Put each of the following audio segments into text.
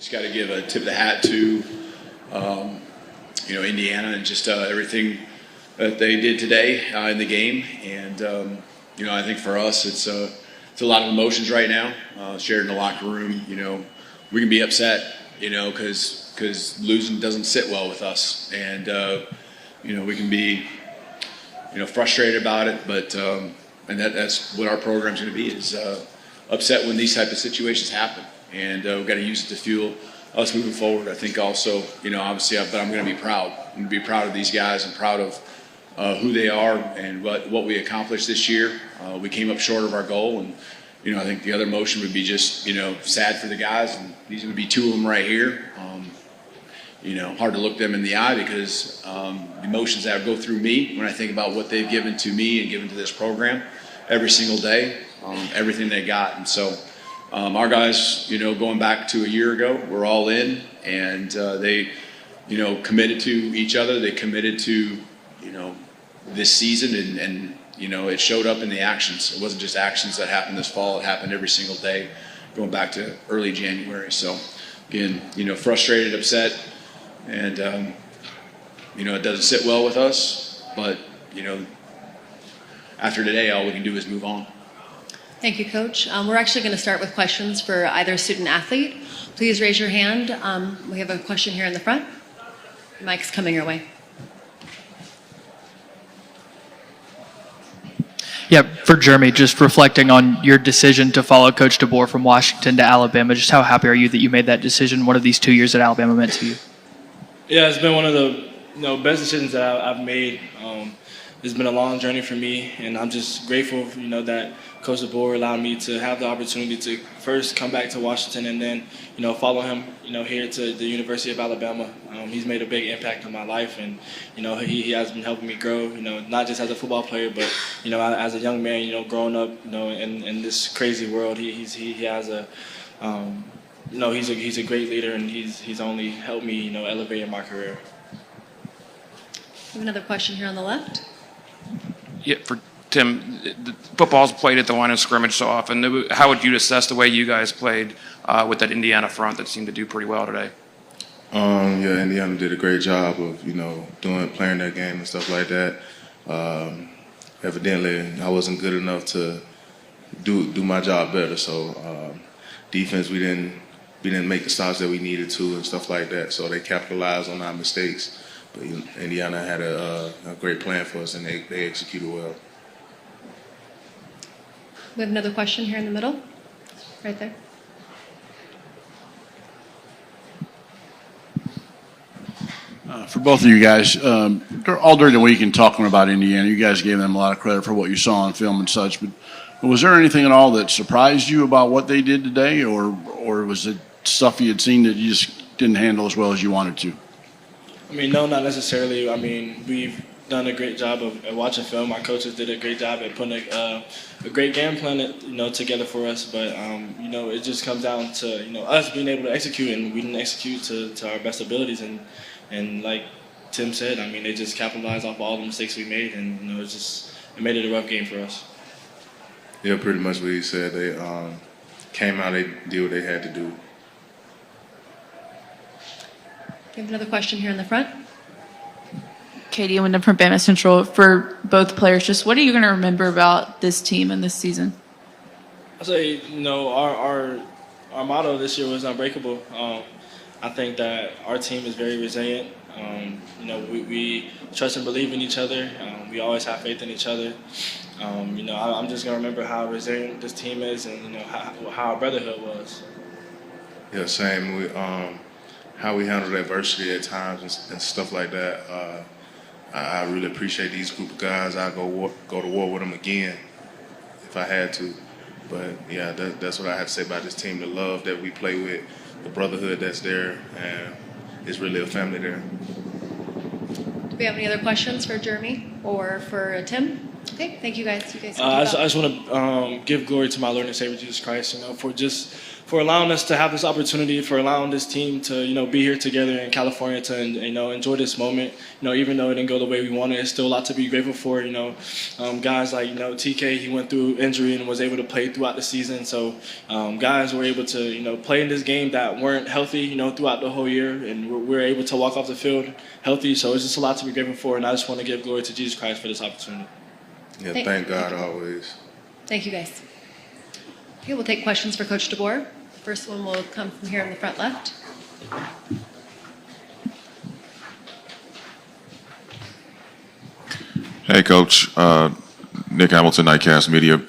just got to give a tip of the hat to, Indiana and just everything that they did today in the game. And, I think for us, it's a lot of emotions right now, shared in the locker room. We can be upset, because losing doesn't sit well with us. And, we can be, frustrated about it, but and that's what our program's going to be, is upset when these type of situations happen. And we've got to use it to fuel us moving forward. I think also, obviously, but I'm going to be proud. I'm going to be proud of these guys and proud of who they are and what we accomplished this year. We came up short of our goal, and I think the other motion would be just sad for the guys, and these would be two of them right here. Hard to look them in the eye because the emotions that go through me when I think about what they've given to me and given to this program every single day, everything they got. And so our guys, going back to a year ago, we're all in, and they, committed to each other. They committed to, this season, and it showed up in the actions. It wasn't just actions that happened this fall. It happened every single day going back to early January. So again, frustrated, upset, and, it doesn't sit well with us, but, after today, all we can do is move on. Thank you, Coach. We're actually going to start with questions for either student athlete. Please raise your hand. We have a question here in the front. The mic's coming your way. Yeah, for Jeremy, just reflecting on your decision to follow Coach DeBoer from Washington to Alabama, just how happy are you that you made that decision? What have these 2 years at Alabama meant to you? Yeah, it's been one of the best decisions that I've made. It's been a long journey for me, and I'm just grateful, that Coach DeBoer allowed me to have the opportunity to first come back to Washington and then, follow him, here to the University of Alabama. He's made a big impact on my life, and, he has been helping me grow, not just as a football player, but, as a young man, growing up, in this crazy world. He has a, he's a great leader, and he's only helped me, elevate in my career. We have another question here on the left. Yeah, for Tim, football's played at the line of scrimmage so often. How would you assess the way you guys played with that Indiana front that seemed to do pretty well today? Yeah, Indiana did a great job of, playing their game and stuff like that. Evidently, I wasn't good enough to do my job better. So defense, we didn't make the stops that we needed to and stuff like that. So they capitalized on our mistakes. But Indiana had a great plan for us, and they executed well. We have another question here in the middle, right there. For both of you guys, all during the week and talking about Indiana, you guys gave them a lot of credit for what you saw on film and such. But was there anything at all that surprised you about what they did today, or was it stuff you had seen that you just didn't handle as well as you wanted to? No, not necessarily. We've done a great job of watching film. Our coaches did a great job at putting a great game plan, together for us. But it just comes down to us being able to execute, and we didn't execute to our best abilities. And like Tim said, they just capitalized off all the mistakes we made, and it made it a rough game for us. Yeah, pretty much what he said. They came out, they did what they had to do. We have another question here in the front. Katie and Wyndham from Bama Central. For both players, just what are you going to remember about this team and this season? I say, our motto this year was unbreakable. I think that our team is very resilient. We trust and believe in each other. We always have faith in each other. I'm just going to remember how resilient this team is, and how our brotherhood was. Yeah, same. How we handled adversity at times and stuff like that. I really appreciate these group of guys. I'll go to war with them again if I had to. But yeah, that's what I have to say about this team. The love that we play with, the brotherhood that's there, and it's really a family there. Do we have any other questions for Jeremy or for Tim? Okay, thank you guys. You guys. Can I keep just want to give glory to my Lord and Savior Jesus Christ, for allowing us to have this opportunity, for allowing this team to be here together in California to enjoy this moment. Even though it didn't go the way we wanted, it's still a lot to be grateful for. Guys like TK, he went through injury and was able to play throughout the season. So guys were able to play in this game that weren't healthy throughout the whole year, and we're able to walk off the field healthy. So it's just a lot to be grateful for, and I just want to give glory to Jesus Christ for this opportunity. Yeah, thank God always. Thank you, guys. Okay, we'll take questions for Coach DeBoer. The first one will come from here in the front left. Hey, Coach. Nick Hamilton, Nightcast Media.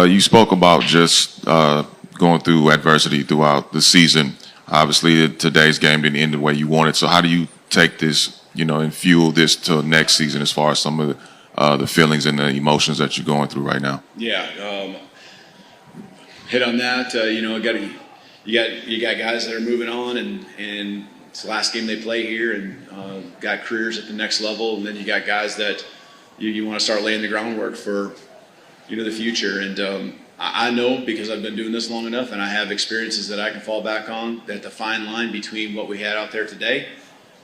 You spoke about just going through adversity throughout the season. Obviously, today's game didn't end the way you wanted. So how do you take this, and fuel this till next season as far as some of the feelings and the emotions that you're going through right now? Yeah, hit on that. You got guys that are moving on, and it's the last game they play here, and got careers at the next level, and then you got guys that you want to start laying the groundwork for, the future. And I know, because I've been doing this long enough, and I have experiences that I can fall back on, that the fine line between what we had out there today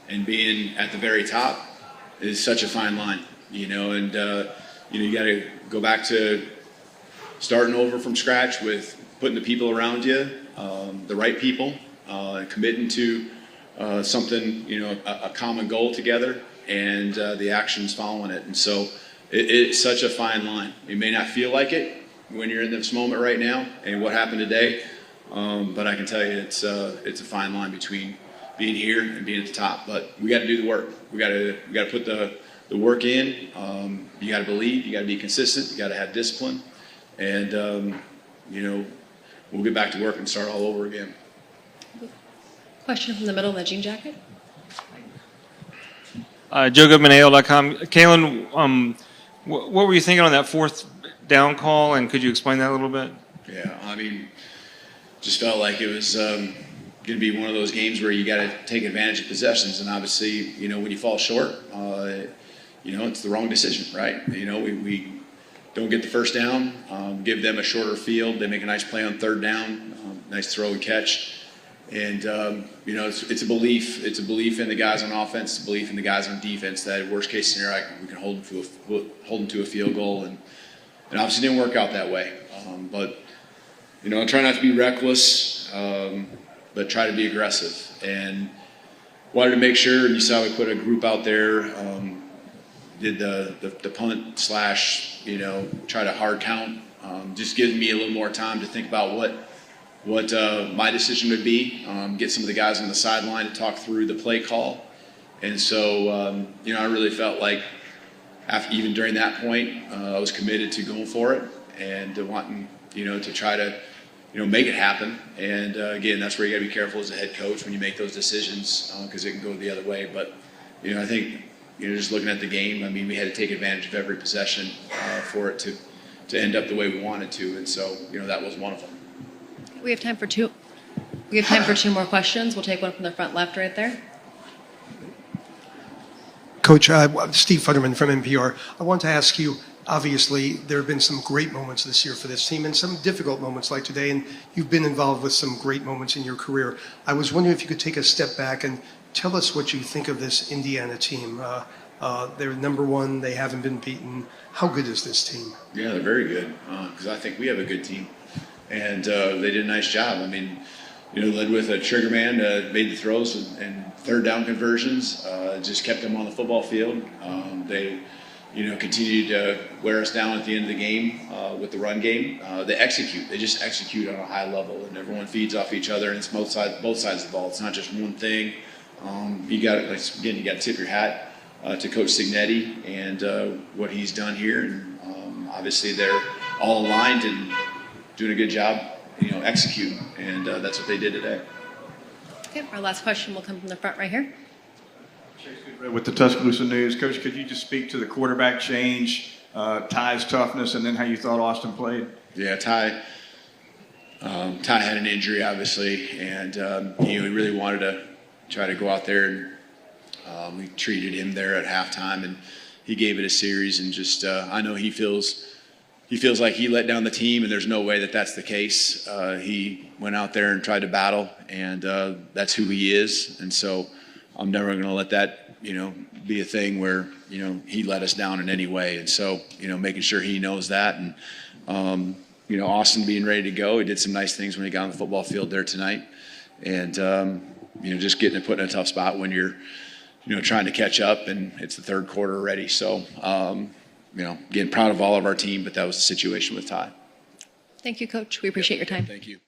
and being at the very top is such a fine line. You got to go back to starting over from scratch with putting the people around you, the right people, committing to something, a common goal together, and the actions following it. And so it's such a fine line. You may not feel like it when you're in this moment right now and what happened today, but I can tell you it's a fine line between being here and being at the top. But we got to do the work. We got to put the work in. You got to believe. You got to be consistent. You got to have discipline, and we'll get back to work and start all over again. Question from the middle in the jean jacket. JoeGoodmanAL.com. Kalen, what were you thinking on that fourth down call, and could you explain that a little bit? Yeah, just felt like it was going to be one of those games where you got to take advantage of possessions, and obviously, when you fall short, it's the wrong decision, right? We don't get the first down, give them a shorter field. They make a nice play on third down, nice throw and catch. And, it's a belief. It's a belief in the guys on offense, it's a belief in the guys on defense that worst case scenario, we can hold them to a field goal. And obviously didn't work out that way. But I try not to be reckless, but try to be aggressive. And wanted to make sure, and you saw we put a group out there, did the punt / try to hard count. Just gives me a little more time to think about what my decision would be. Get some of the guys on the sideline to talk through the play call. And so, I really felt like even during that point, I was committed to going for it and wanting, to try to, make it happen. And again, that's where you got to be careful as a head coach when you make those decisions, because it can go the other way. But, I think, just looking at the game, we had to take advantage of every possession for it to end up the way we wanted to. And so, that was one of them. We have time for two. We have time for two more questions. We'll take one from the front left right there. Coach, Steve Futterman from NPR. I want to ask you, obviously, there have been some great moments this year for this team and some difficult moments like today, and you've been involved with some great moments in your career. I was wondering if you could take a step back and tell us what you think of this Indiana team. They're number one. They haven't been beaten. How good is this team? Yeah, they're very good, because I think we have a good team. And they did a nice job. Led with a trigger man, made the throws and third down conversions, just kept them on the football field. They, continued to wear us down at the end of the game with the run game. They execute. They just execute on a high level, and everyone feeds off each other. And it's both sides of the ball. It's not just one thing. You got to tip your hat to Coach Signetti and what he's done here. And obviously, they're all aligned and doing a good job, executing, and that's what they did today. Okay, our last question will come from the front right here. With the Tuscaloosa News, Coach, could you just speak to the quarterback change, Ty's toughness, and then how you thought Austin played? Yeah, Ty had an injury, obviously, and he really wanted to try to go out there, and we treated him there at halftime, and he gave it a series, and just I know he feels like he let down the team, and there's no way that that's the case. He went out there and tried to battle, and that's who he is. And so I'm never going to let that, be a thing where, he let us down in any way. And so, making sure he knows that. And, Austin being ready to go, he did some nice things when he got on the football field there tonight. And, just put in a tough spot when you're, trying to catch up, and it's the third quarter already. So, again, proud of all of our team, but that was the situation with Ty. Thank you, Coach. We appreciate your time. Thank you.